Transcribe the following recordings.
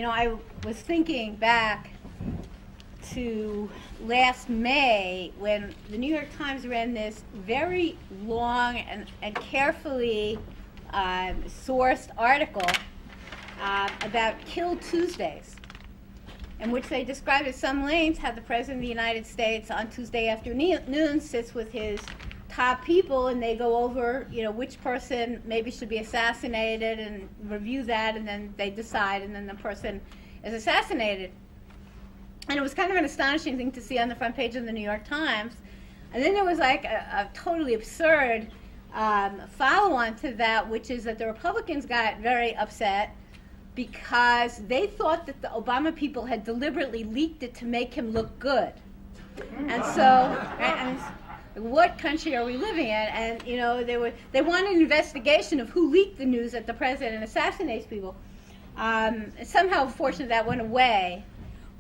I was thinking back to last May when the New York Times ran this very long and carefully sourced article about Kill Tuesdays, in which they described at some length how the President of the United States on Tuesday afternoon sits with his top people and they go over, which person maybe should be assassinated and review that, and then they decide, and then the person is assassinated. And it was kind of an astonishing thing to see on the front page of the New York Times. And then there was like a totally absurd follow-on to that, which is that the Republicans got very upset because they thought that the Obama people had deliberately leaked it to make him look good. And so, what country are we living in? And they wanted an investigation of who leaked the news that the president assassinates people. Somehow, fortunately, that went away.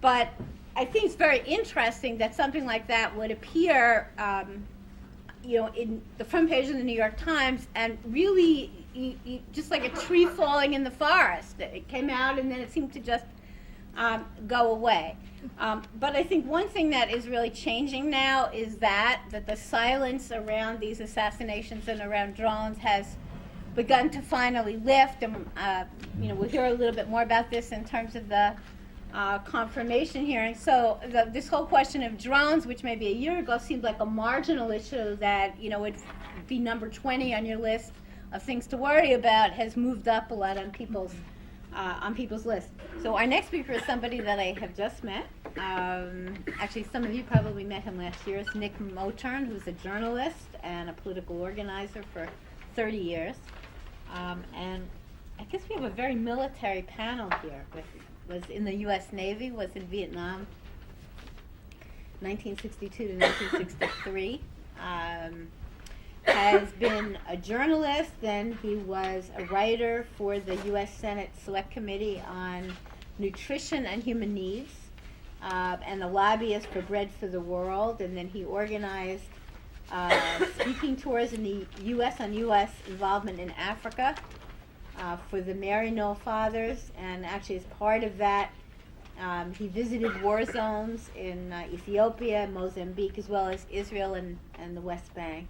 But I think it's very interesting that something like that would appear, in the front page of the New York Times, and really, just like a tree falling in the forest. It came out, and then it seemed to just go away. But I think one thing that is really changing now is that the silence around these assassinations and around drones has begun to finally lift. And we'll hear a little bit more about this in terms of the confirmation hearing. So this whole question of drones, which maybe a year ago seemed like a marginal issue that would be number 20 on your list of things to worry about, has moved up a lot on people's list. So our next speaker is somebody that I have just met. Actually, some of you probably met him last year. It's Nick Mottern, who's a journalist and a political organizer for 30 years. And I guess we have a very military panel here. Was in the U.S. Navy, was in Vietnam, 1962 to 1963. Has been a journalist, then he was a writer for the U.S. Senate Select Committee on Nutrition and Human Needs, and a lobbyist for Bread for the World, and then he organized speaking tours in the U.S. on U.S. involvement in Africa for the Maryknoll Fathers, and actually as part of that, he visited war zones in Ethiopia, Mozambique, as well as Israel and the West Bank.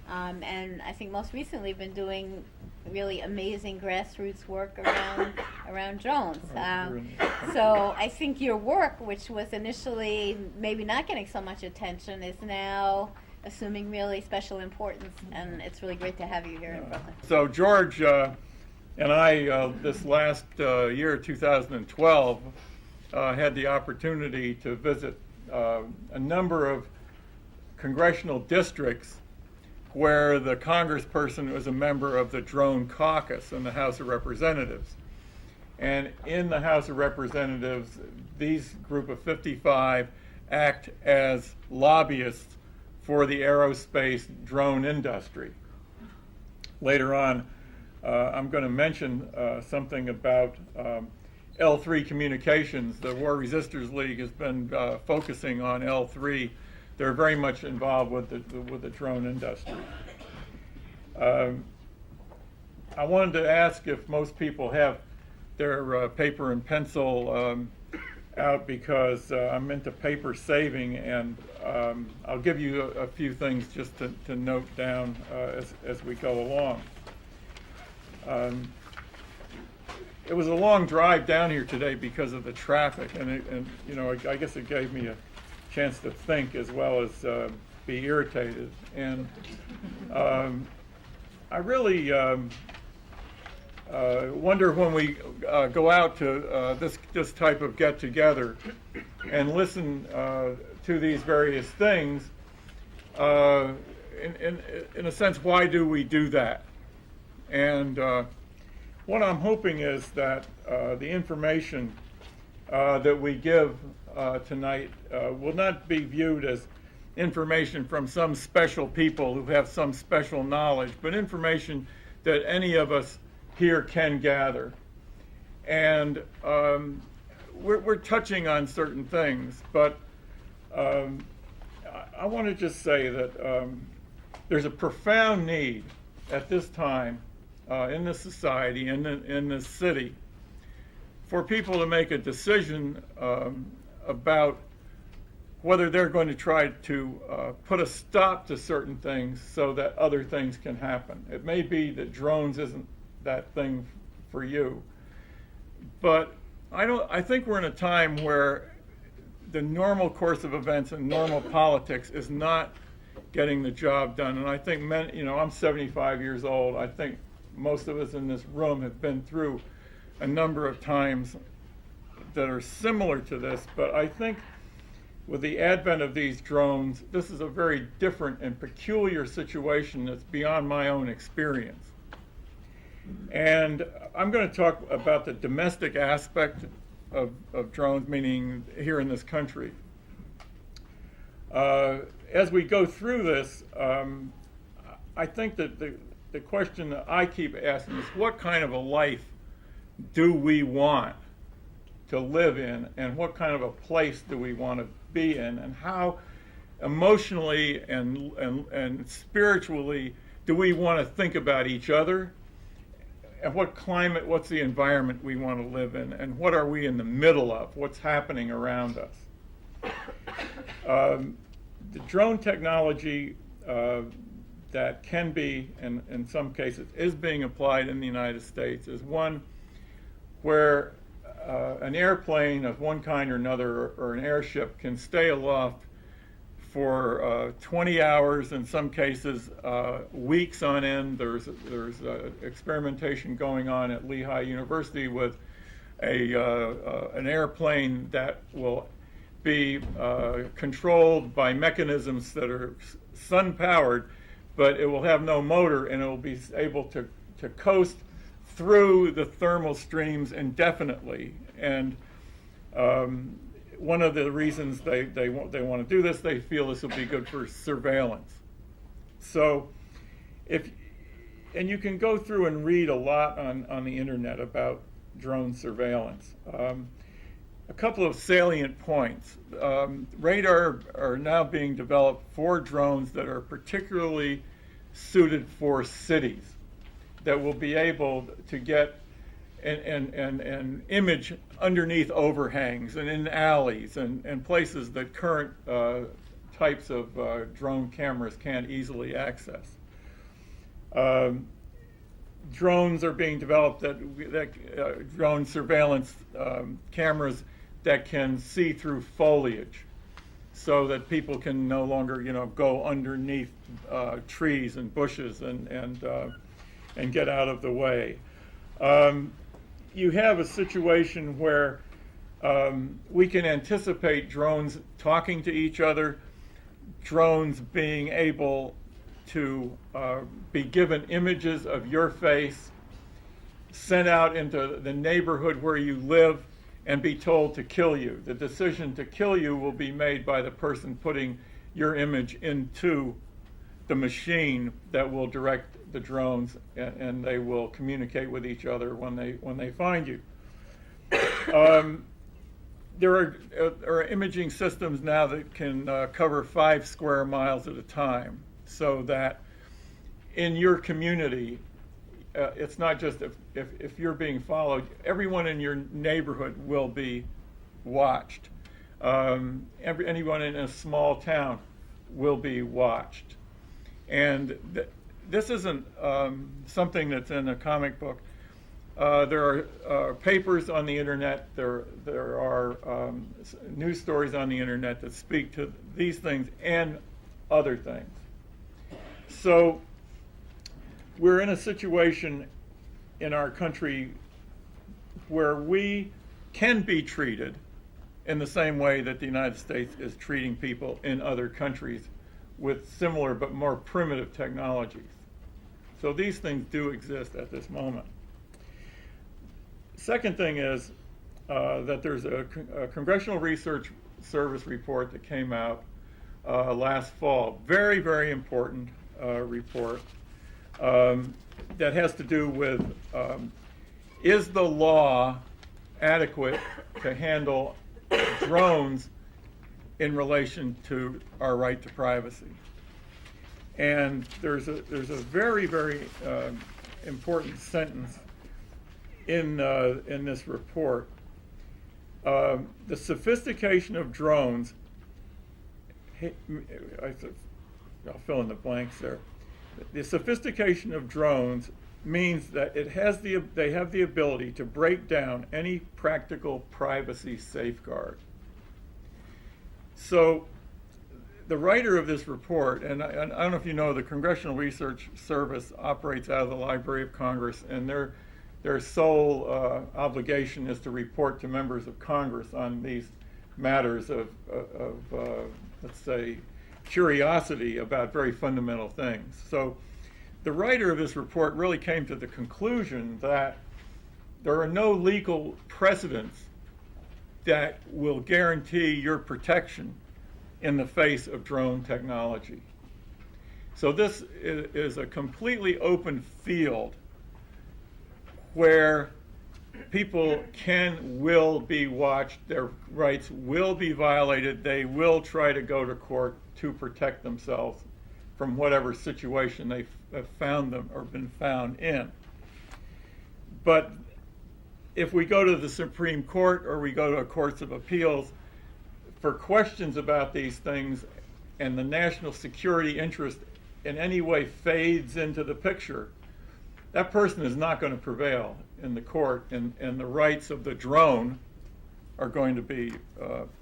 And I think most recently been doing really amazing grassroots work around drones. So I think your work, which was initially maybe not getting so much attention, is now assuming really special importance, and it's really great to have you here in Brooklyn. So George and I, this last year, 2012, had the opportunity to visit a number of congressional districts where the congressperson was a member of the Drone Caucus in the House of Representatives. And in the House of Representatives, these group of 55 act as lobbyists for the aerospace drone industry. Later on, I'm going to mention something about L3 communications. The War Resisters League has been focusing on L3. They're very much involved with the drone industry. I wanted to ask if most people have their paper and pencil out, because I'm into paper saving, and I'll give you a few things just to note down as we go along. It was a long drive down here today because of the traffic, and I guess it gave me a chance to think as well as be irritated. And I really wonder when we go out to this type of get-together and listen to these various things, in a sense, why do we do that? And what I'm hoping is that the information that we give tonight will not be viewed as information from some special people who have some special knowledge, but information that any of us here can gather. And we're touching on certain things, but I want to just say that there's a profound need at this time in this society, in this city, for people to make a decision about whether they're going to try to put a stop to certain things so that other things can happen. It may be that drones isn't that thing for you, but I think we're in a time where the normal course of events and normal politics is not getting the job done. And I think I'm 75 years old. I think most of us in this room have been through a number of times that are similar to this, but I think with the advent of these drones, this is a very different and peculiar situation that's beyond my own experience. And I'm going to talk about the domestic aspect of drones, meaning here in this country. As we go through this, I think that the question that I keep asking is, what kind of a life do we want to live in, and what kind of a place do we want to be in, and how emotionally and spiritually do we want to think about each other, and what climate, what's the environment we want to live in, and what are we in the middle of, what's happening around us. The drone technology that can be, and in some cases is being applied in the United States, is one where an airplane of one kind or another, or an airship, can stay aloft for 20 hours, in some cases weeks on end. There's experimentation going on at Lehigh University with an airplane that will be controlled by mechanisms that are sun powered, but it will have no motor, and it will be able to coast through the thermal streams indefinitely. And one of the reasons they want to do this, they feel this will be good for surveillance. So and you can go through and read a lot on the internet about drone surveillance. A couple of salient points. Radar are now being developed for drones that are particularly suited for cities, that will be able to get and image underneath overhangs and in alleys and places that current types of drone cameras can't easily access. Drones are being developed that drone surveillance cameras that can see through foliage, so that people can no longer, go underneath trees and bushes and get out of the way. You have a situation where we can anticipate drones talking to each other, drones being able to be given images of your face, sent out into the neighborhood where you live, and be told to kill you. The decision to kill you will be made by the person putting your image into the machine that will direct the drones, and they will communicate with each other when they find you. There are imaging systems now that can cover 5 square miles at a time, so that in your community, it's not just if you're being followed, everyone in your neighborhood will be watched. Anyone in a small town will be watched. And this isn't something that's in a comic book. There are papers on the internet, there are news stories on the internet that speak to these things and other things. So we're in a situation in our country where we can be treated in the same way that the United States is treating people in other countries with similar but more primitive technologies. So these things do exist at this moment. Second thing is that there's a Congressional Research Service report that came out last fall. Very, very important report that has to do with is the law adequate to handle drones in relation to our right to privacy. And there's a very, very important sentence in this report The sophistication of drones, I'll fill in the blanks there. The sophistication of drones means that they have the ability to break down any practical privacy safeguard. So the writer of this report, and I don't know if you know, the Congressional Research Service operates out of the Library of Congress, and their sole obligation is to report to members of Congress on these matters of let's say, curiosity about very fundamental things. So the writer of this report really came to the conclusion that there are no legal precedents that will guarantee your protection in the face of drone technology. So this is a completely open field where people will be watched, their rights will be violated, they will try to go to court to protect themselves from whatever situation they have found them or been found in. But if we go to the Supreme Court or we go to courts of appeals for questions about these things and the national security interest in any way fades into the picture, that person is not going to prevail in the court, and the rights of the drone are going to be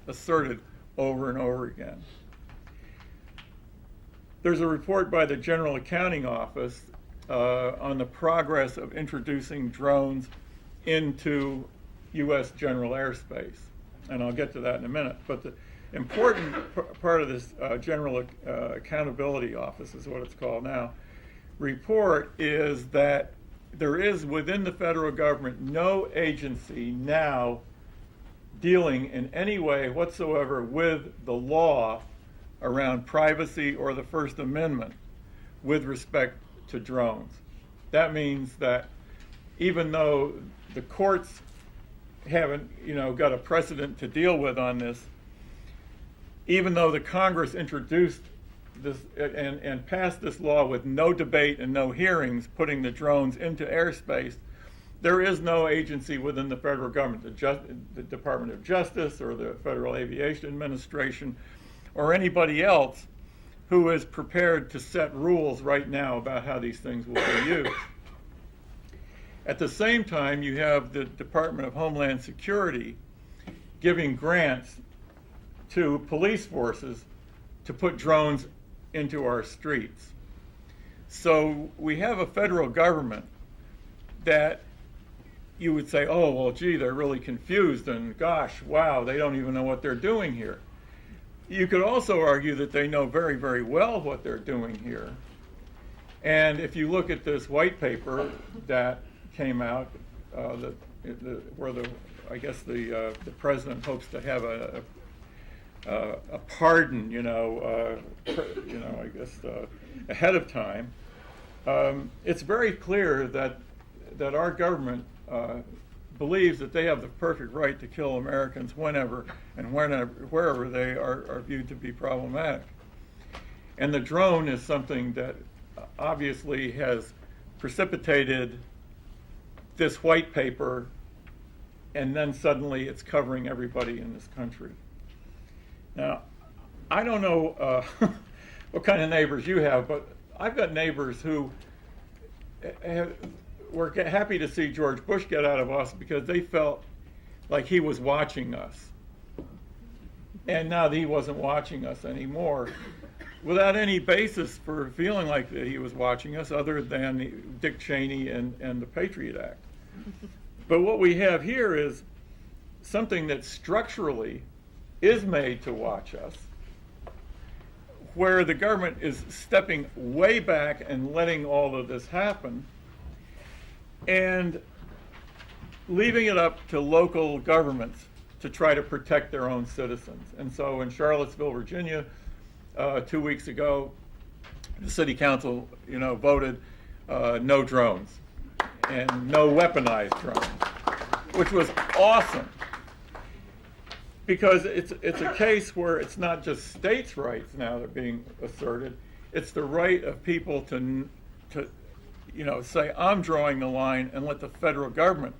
asserted over and over again. There's a report by the General Accounting Office on the progress of introducing drones into U.S. general airspace, and I'll get to that in a minute. But the important part of this General Accountability Office is what it's called now, report is that there is within the federal government no agency now dealing in any way whatsoever with the law around privacy or the First Amendment with respect to drones. That means that even though the courts haven't, got a precedent to deal with on this, even though the Congress introduced this and passed this law with no debate and no hearings, putting the drones into airspace, there is no agency within the federal government, the Department of Justice or the Federal Aviation Administration or anybody else who is prepared to set rules right now about how these things will be used. At the same time, you have the Department of Homeland Security giving grants to police forces to put drones into our streets. So we have a federal government that you would say, oh, well, gee, they're really confused, and gosh, wow, they don't even know what they're doing here. You could also argue that they know very, very well what they're doing here. And if you look at this white paper that came out, where I guess the president hopes to have a pardon, I guess ahead of time. It's very clear that our government believes that they have the perfect right to kill Americans whenever and wherever they are viewed to be problematic. And the drone is something that obviously has precipitated this white paper, and then suddenly it's covering everybody in this country. Now, I don't know what kind of neighbors you have, but I've got neighbors who were happy to see George Bush get out of office because they felt like he was watching us. And now that he wasn't watching us anymore, without any basis for feeling like that he was watching us other than Dick Cheney and the Patriot Act. But what we have here is something that structurally is made to watch us, where the government is stepping way back and letting all of this happen, and leaving it up to local governments to try to protect their own citizens. And so in Charlottesville, Virginia, 2 weeks ago, the city council, voted no drones and no weaponized drones, which was awesome. Because it's a case where it's not just states' rights now that are being asserted, it's the right of people to say, I'm drawing the line, and let the federal government,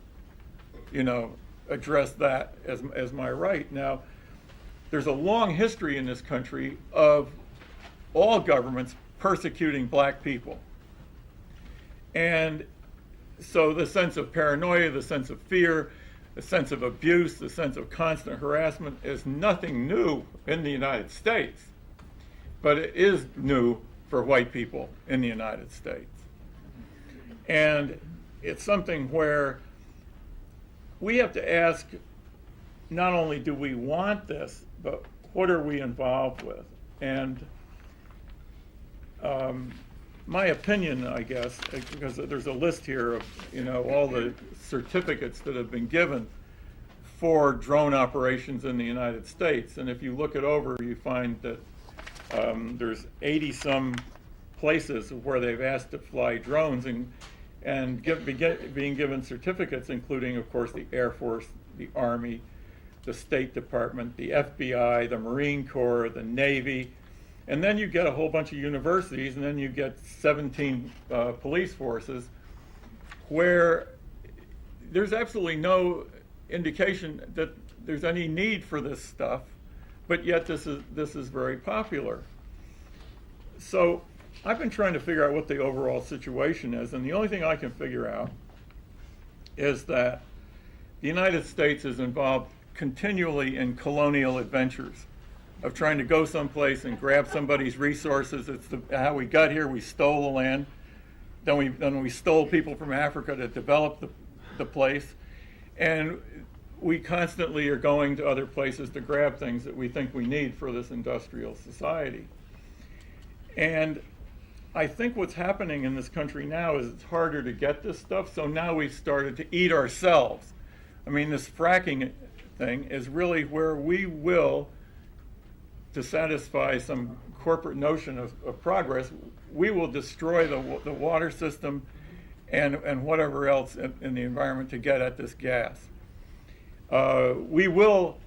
address that as my right. Now, there's a long history in this country of all governments persecuting black people. And so the sense of paranoia, the sense of fear, the sense of abuse, the sense of constant harassment is nothing new in the United States, but it is new for white people in the United States. And it's something where we have to ask, not only do we want this, but what are we involved with? And my opinion, I guess, because there's a list here of, all the certificates that have been given for drone operations in the United States. And if you look it over, you find that there's 80-some places where they've asked to fly drones and being given certificates, including, of course, the Air Force, the Army, the State Department, the FBI, the Marine Corps, the Navy. And then you get a whole bunch of universities, and then you get 17 police forces, where there's absolutely no indication that there's any need for this stuff, but yet this is very popular. So I've been trying to figure out what the overall situation is, and the only thing I can figure out is that the United States is involved continually in colonial adventures of trying to go someplace and grab somebody's resources. It's how we got here. We stole the land. Then we stole people from Africa to develop the place. And we constantly are going to other places to grab things that we think we need for this industrial society. And I think what's happening in this country now is it's harder to get this stuff, so now we've started to eat ourselves. I mean, this fracking thing is really where we will, to satisfy some corporate notion of progress, we will destroy the water system and whatever else in the environment to get at this gas. We will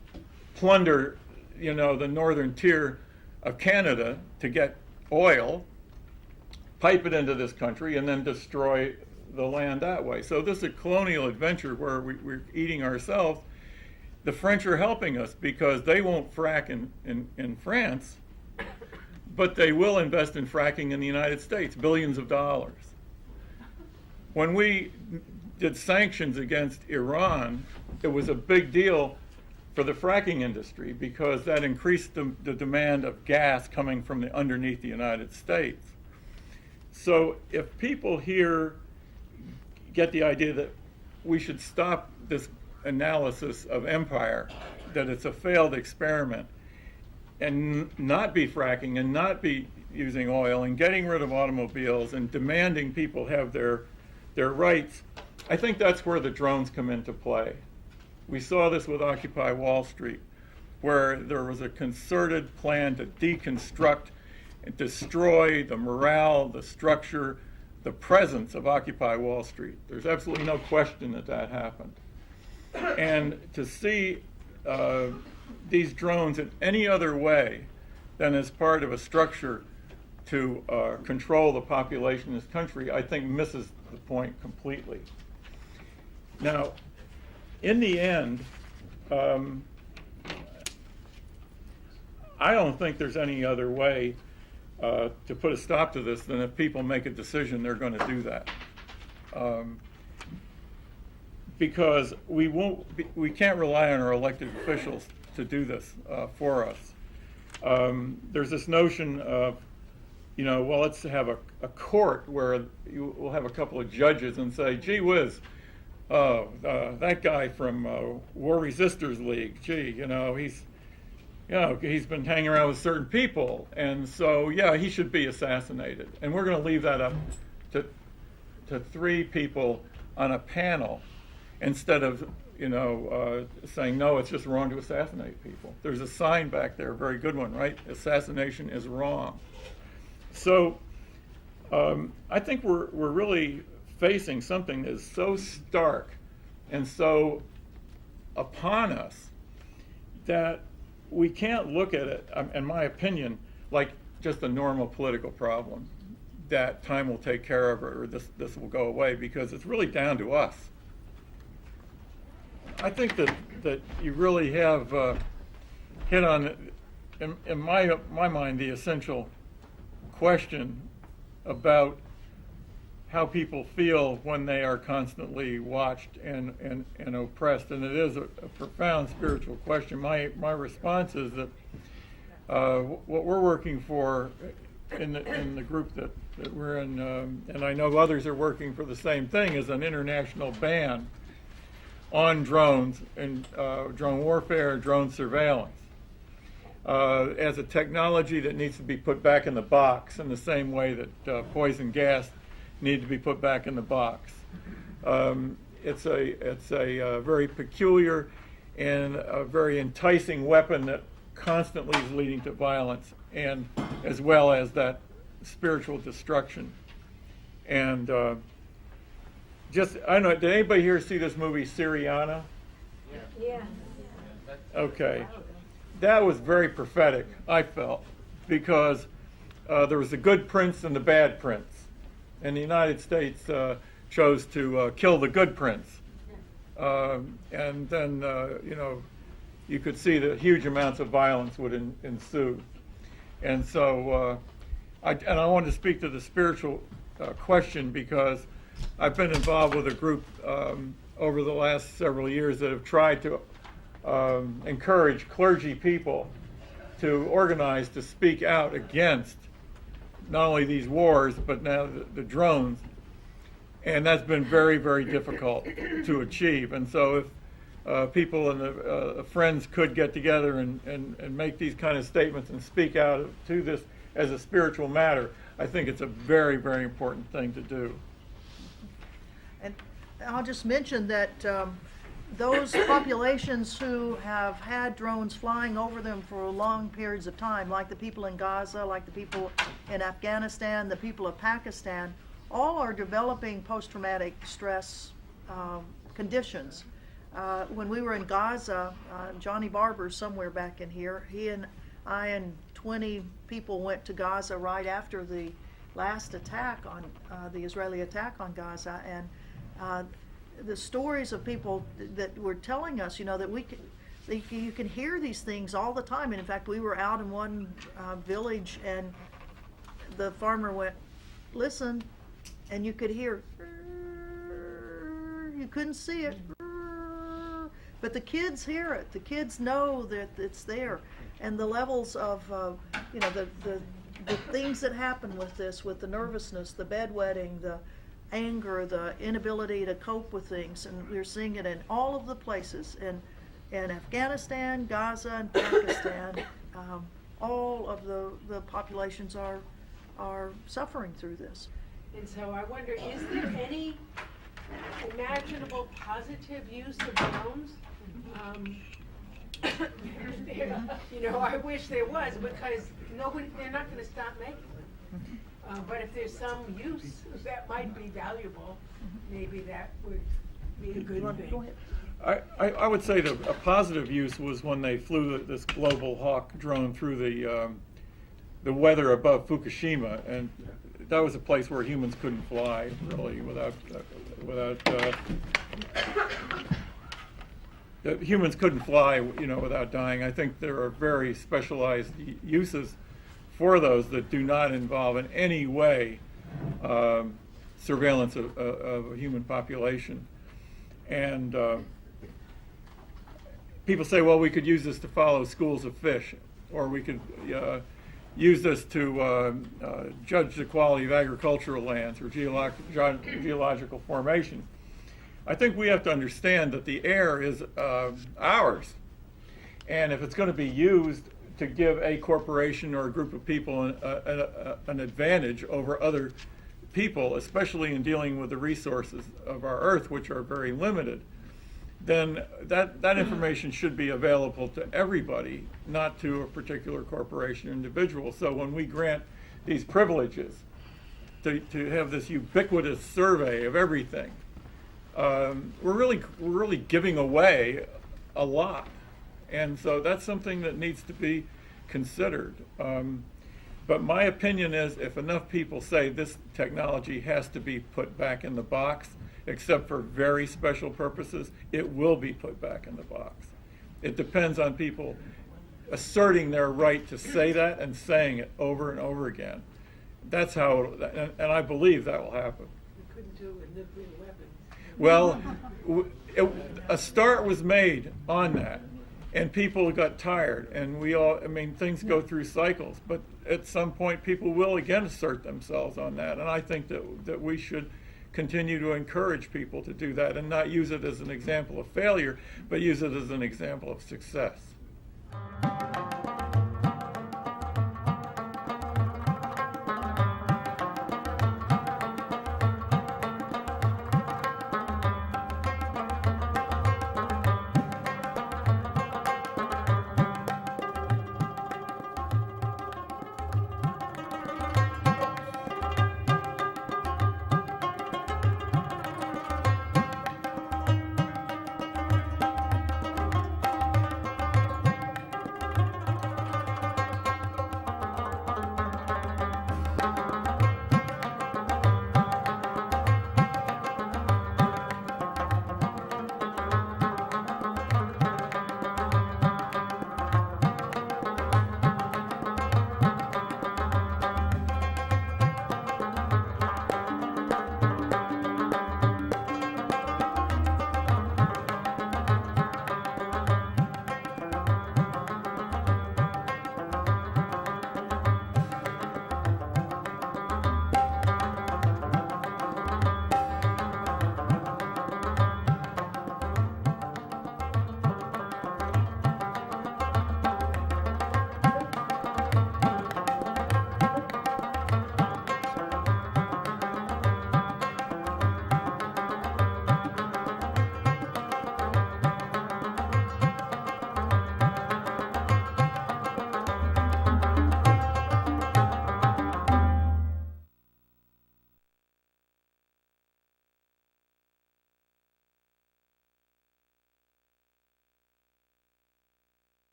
plunder, the northern tier of Canada to get oil, pipe it into this country, and then destroy the land that way. So this is a colonial adventure where we're eating ourselves. The French are helping us because they won't frack in France, but they will invest in fracking in the United States, billions of dollars. When we did sanctions against Iran, it was a big deal for the fracking industry because that increased the demand of gas coming from underneath the United States. So if people here get the idea that we should stop this analysis of empire, that it's a failed experiment, and not be fracking and not be using oil and getting rid of automobiles and demanding people have their rights, I think that's where the drones come into play. We saw this with Occupy Wall Street, where there was a concerted plan to deconstruct and destroy the morale, the structure, the presence of Occupy Wall Street. There's absolutely no question that happened. And to see these drones in any other way than as part of a structure to control the population in this country, I think misses the point completely. Now, in the end, I don't think there's any other way to put a stop to this than if people make a decision they're going to do that. Because we can't rely on our elected officials to do this for us. There's this notion of, let's have a court where we'll have a couple of judges and say, gee whiz, that guy from War Resisters League, he's been hanging around with certain people, and so he should be assassinated. And we're going to leave that up to three people on a panel, instead of saying no, it's just wrong to assassinate people. There's a sign back there, a very good one, right? Assassination is wrong. So I think we're really facing something that is so stark and so upon us that we can't look at it, in my opinion, like just a normal political problem that time will take care of or this will go away, because it's really down to us. I think that you really have hit on, in my mind, the essential question about how people feel when they are constantly watched and oppressed, and it is a profound spiritual question. My response is that what we're working for in the group that we're in, and I know others are working for the same thing, is an international ban on drones and drone warfare, drone surveillance, as a technology that needs to be put back in the box in the same way that poison gas need to be put back in the box. It's a very peculiar and a very enticing weapon that constantly is leading to violence, and as well as that spiritual destruction. And just, I don't know, did anybody here see this movie Syriana? Yeah. Okay. That was very prophetic, I felt, because there was the good prince and the bad prince. And the United States chose to kill the good prince. And then, you could see that huge amounts of violence would ensue. And so, I wanted to speak to the spiritual question, because I've been involved with a group over the last several years that have tried to encourage clergy people to organize to speak out against not only these wars, but now the drones. And that's been very, very difficult to achieve. And so if people and the friends could get together and make these kind of statements and speak out to this as a spiritual matter, I think it's a very, very important thing to do. And I'll just mention that those populations who have had drones flying over them for long periods of time, like the people in Gaza, like the people in Afghanistan, the people of Pakistan, all are developing post-traumatic stress conditions. When we were in Gaza, Johnny Barber's somewhere back in here, he and I and 20 people went to Gaza right after the last attack on the Israeli attack on Gaza, and the stories of people that were telling us, that you can hear these things all the time. And in fact, we were out in one village, and the farmer went, "Listen," and you could hear, you couldn't see it, but the kids hear it. The kids know that it's there. And the levels of, the things that happen with this, with the nervousness, the bedwetting, the anger, the inability to cope with things, and we're seeing it in all of the places, in Afghanistan, Gaza, and Pakistan. All of the populations are suffering through this. And so I wonder, is there any imaginable positive use of drones? I wish there was, because they're not going to stop making them. But if there's some use that might be valuable, maybe that would be a good thing. Go ahead. I would say that a positive use was when they flew this Global Hawk drone through the weather above Fukushima, and that was a place where humans couldn't fly really humans couldn't fly, without dying. I think there are very specialized uses for those that do not involve in any way surveillance of a human population. And people say, well, we could use this to follow schools of fish, or we could use this to judge the quality of agricultural lands or geological formation. I think we have to understand that the air is ours, and if it's going to be used to give a corporation or a group of people an advantage over other people, especially in dealing with the resources of our Earth, which are very limited, then that information should be available to everybody, not to a particular corporation or individual. So when we grant these privileges to have this ubiquitous survey of everything, we're really giving away a lot. And so that's something that needs to be considered. But my opinion is, if enough people say this technology has to be put back in the box except for very special purposes, it will be put back in the box. It depends on people asserting their right to say that and saying it over and over again. That's how, and I believe that will happen. We couldn't do it with nuclear weapons. Well, a start was made on that, and people got tired, and things go through cycles, but at some point people will again assert themselves on that, and I think that we should continue to encourage people to do that and not use it as an example of failure, but use it as an example of success.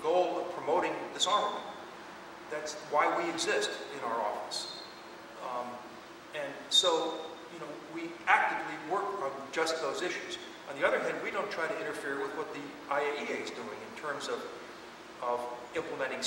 Goal of promoting disarmament. That's why we exist in our office. And so, we actively work on just those issues. On the other hand, we don't try to interfere with what the IAEA is doing in terms of implementing